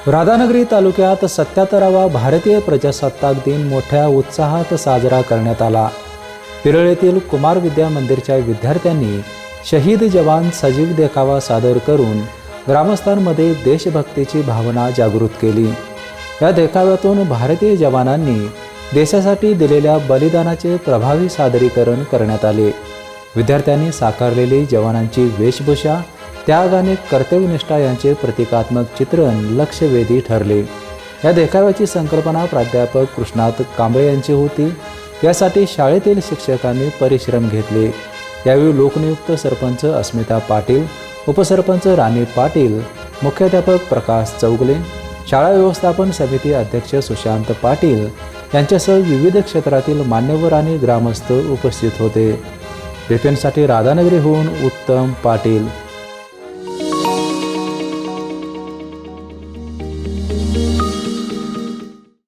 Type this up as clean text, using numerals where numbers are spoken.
राधानगरी तालुक्यात 77वा भारतीय प्रजासत्ताक दिन मोठ्या उत्साहात साजरा करण्यात आला। पिरळ येथील कुमार विद्या मंदिरच्या विद्यार्थ्यांनी शहीद जवान सजीव देखावा सादर करून ग्रामस्थांमध्ये देशभक्तीची भावना जागृत केली। या देखाव्यातून भारतीय जवानांनी देशासाठी दिलेल्या बलिदानाचे प्रभावी सादरीकरण करण्यात आले। विद्यार्थ्यांनी साकारलेली जवानांची वेशभूषा, त्याग आणि कर्तव्यनिष्ठा यांचे प्रतिकात्मक चित्रण लक्षवेधी ठरले। या देखाव्याची संकल्पना प्राध्यापक कृष्णात कांबळे यांची होती। यासाठी शाळेतील शिक्षकांनी परिश्रम घेतले। यावेळी लोकनियुक्त सरपंच अस्मिता पाटील, उपसरपंच राणी पाटील, मुख्याध्यापक प्रकाश चौगले, शाळा व्यवस्थापन समिती अध्यक्ष सुशांत पाटील यांच्यासह विविध क्षेत्रातील मान्यवर आणि ग्रामस्थ उपस्थित होते। बिपिनसाठी राधानगरीहून उत्तम पाटील।